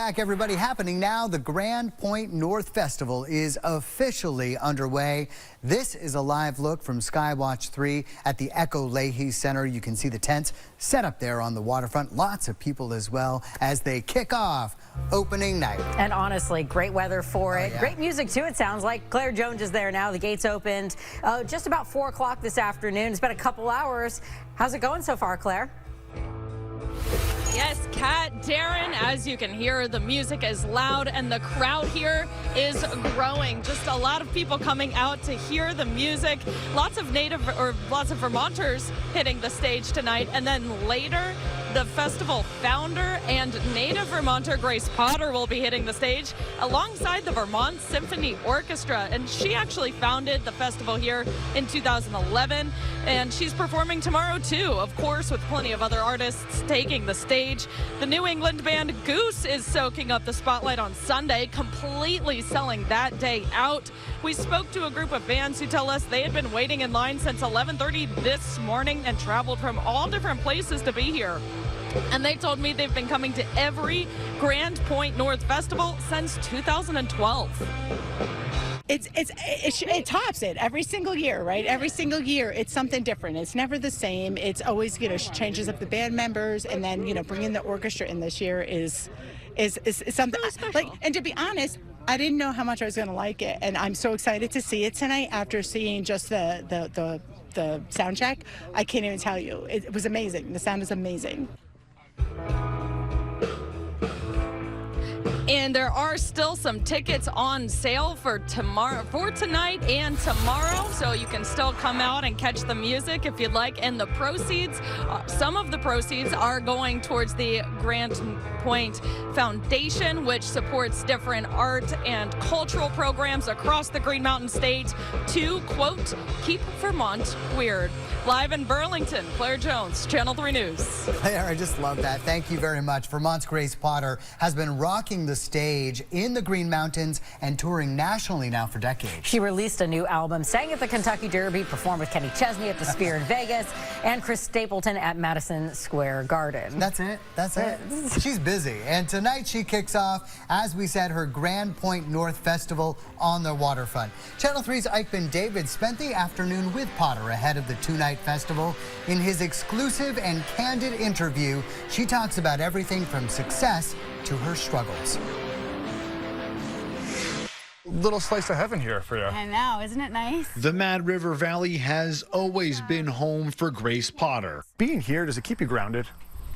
back, everybody. Happening now, the Grand Point North Festival is officially underway. This is a live look from Skywatch 3 at the Echo Leahy Center. You can see the tents set up there on the waterfront. Lots of people as well as they kick off opening night. And honestly, great weather for it. Yeah. Great music, too, it sounds like. Claire Jones is there now. The gates opened just about 4 o'clock this afternoon. It's been a couple hours. How's it going so far, Claire? Yes, Kat, Darren, as you can hear, the music is loud and the crowd here is growing. Just a lot of people coming out to hear the music. Lots of Vermonters hitting the stage tonight. And then later, the festival founder and native Vermonter Grace Potter will be hitting the stage alongside the Vermont Symphony Orchestra. And she actually founded the festival here in 2011. And she's performing tomorrow, too, of course, with plenty of other artists taking the stage. The New England band Goose is soaking up the spotlight on Sunday, completely selling that day out. We spoke to a group of fans who tell us they had been waiting in line since 11:30 this morning and traveled from all different places to be here. And they told me they've been coming to every Grand Point North Festival since 2012. It tops it every single year, right? Every single year, it's something different. It's never the same. It's always, changes up the band members, and then, bringing the orchestra in this year is something like. And to be honest, I didn't know how much I was going to like it, and I'm so excited to see it tonight after seeing just the sound check. I can't even tell you. It was amazing. The sound is amazing. And there are still some tickets on sale for tonight and tomorrow, so you can still come out and catch the music if you'd like. And the proceeds, some of the proceeds are going towards the Grand Point Foundation, which supports different art and cultural programs across the Green Mountain State to, quote, keep Vermont weird. Live in Burlington, Claire Jones, Channel 3 News. Claire, I just love that. Thank you very much. Vermont's Grace Potter has been rocking the stage in the Green Mountains and touring nationally now for decades. She released a new album, sang at the Kentucky Derby, performed with Kenny Chesney at the Sphere in Vegas, and Chris Stapleton at Madison Square Garden. That's it. That's it. She's busy. And tonight she kicks off, as we said, her Grand Point North Festival on the waterfront. Channel 3's Eichmann David spent the afternoon with Potter ahead of the two-night festival. In his exclusive and candid interview, she talks about everything from success to her struggles. Little slice of heaven here for you. I know, isn't it nice? The Mad River Valley has always been home for Grace Potter. Being here, does it keep you grounded?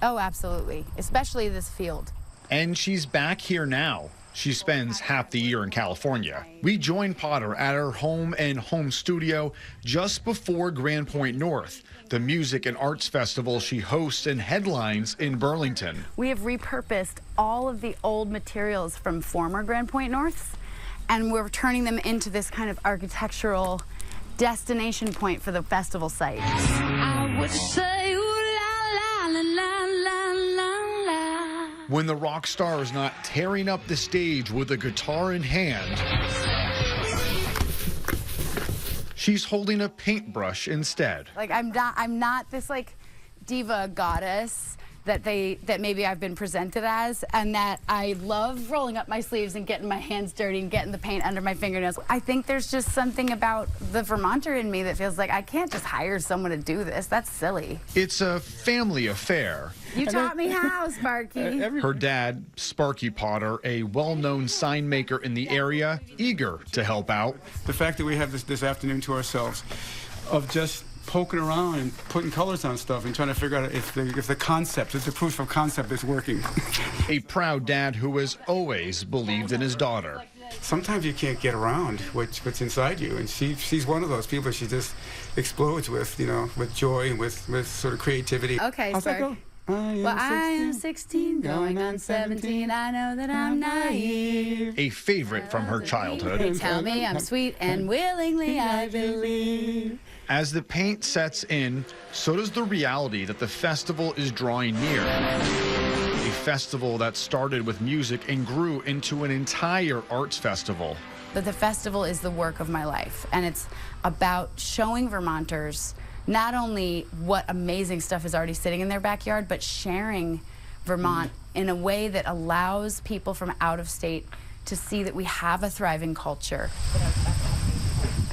Oh, absolutely, especially this field. And she's back here now. She spends half the year in California. We joined Potter at her home and home studio just before Grand Point North, the music and arts festival she hosts and headlines in Burlington. We have repurposed all of the old materials from former Grand Point Norths, and we're turning them into this kind of architectural destination point for the festival site. I would say, ooh, la, la, la, la, la, la. When the rock star is not tearing up the stage with a guitar in hand, she's holding a paintbrush instead. Like I'm not this like diva goddess that maybe I've been presented as, and that I love rolling up my sleeves and getting my hands dirty and getting the paint under my fingernails. I think there's just something about the Vermonter in me that feels like I can't just hire someone to do this. That's silly. It's a family affair. You taught me how, Sparky. Her dad, Sparky Potter, a well-known sign maker in the area, eager to help out. The fact that we have this afternoon to ourselves of just poking around and putting colors on stuff and trying to figure out if the proof of concept is working. A proud dad who has always believed in his daughter. Sometimes you can't get around what's inside you, and she's one of those people. She just explodes with joy and with sort of creativity. Okay, How's that go? Well, I am 16, going on 17. I know that I'm naive. A favorite from her childhood. They tell me I'm sweet, and willingly I believe. As the paint sets in, so does the reality that the festival is drawing near. A festival that started with music and grew into an entire arts festival. But the festival is the work of my life, and it's about showing Vermonters not only what amazing stuff is already sitting in their backyard, but sharing Vermont in a way that allows people from out of state to see that we have a thriving culture.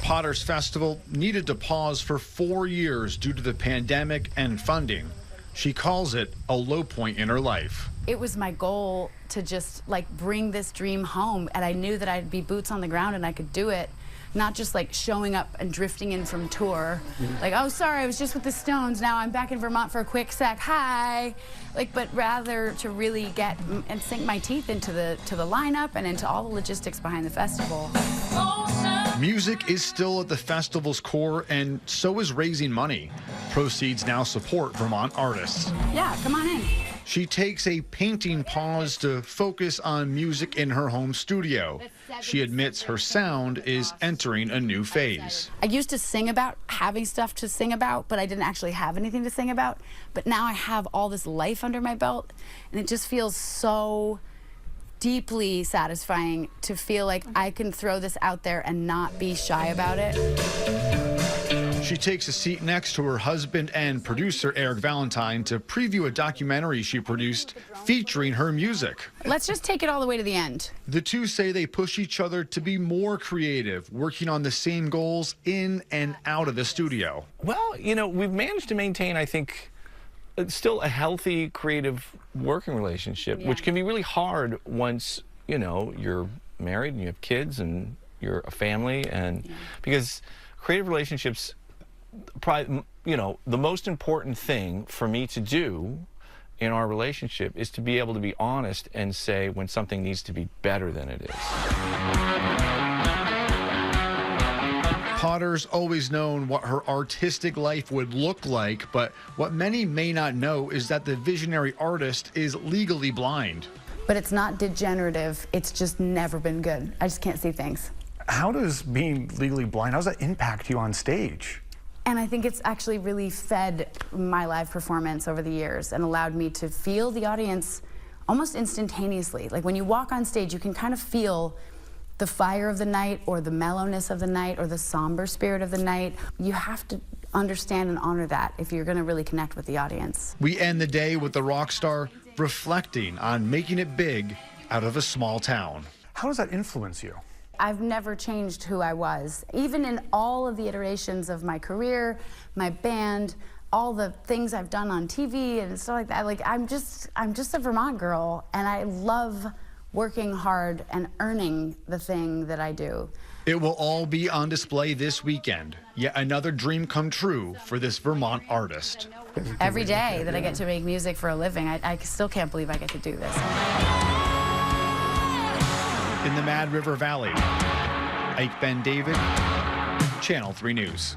Potter's Festival needed to pause for 4 years due to the pandemic and funding. She calls it a low point in her life. It was my goal to just like bring this dream home, and I knew that I'd be boots on the ground and I could do it. Not just like showing up and drifting in from tour. Like, oh, sorry, I was just with the Stones. Now I'm back in Vermont for a quick sec. Hi. Like, but rather to really get and sink my teeth into the lineup and into all the logistics behind the festival. Music is still at the festival's core, and so is raising money. Proceeds now support Vermont artists. Yeah, come on in. She takes a painting pause to focus on music in her home studio. She admits her sound is entering a new phase. I used to sing about having stuff to sing about, but I didn't actually have anything to sing about. But now I have all this life under my belt, and it just feels so deeply satisfying to feel like I can throw this out there and not be shy about it. She takes a seat next to her husband and producer Eric Valentine to preview a documentary she produced featuring her music. Let's just take it all the way to the end. The two say they push each other to be more creative, working on the same goals in and out of the studio. Well, you know, we've managed to maintain, I think, still a healthy, creative working relationship, which can be really hard once, you know, you're married and you have kids and you're a family, and because creative relationships, probably, you know, the most important thing for me to do in our relationship is to be able to be honest and say when something needs to be better than it is. Potter's always known what her artistic life would look like, but what many may not know is that the visionary artist is legally blind. But it's not degenerative, it's just never been good. I just can't see things. How does being legally blind, how does that impact you on stage? And I think it's actually really fed my live performance over the years and allowed me to feel the audience almost instantaneously. Like when you walk on stage, you can kind of feel the fire of the night or the mellowness of the night or the somber spirit of the night. You have to understand and honor that if you're going to really connect with the audience. We end the day with the rock star reflecting on making it big out of a small town. How does that influence you? I've never changed who I was. Even in all of the iterations of my career, my band, all the things I've done on TV and stuff like that, like I'm just a Vermont girl, and I love working hard and earning the thing that I do. It will all be on display this weekend. Yet another dream come true for this Vermont artist. Every day that I get to make music for a living, I still can't believe I get to do this. In the Mad River Valley, Ike Ben David, Channel 3 News.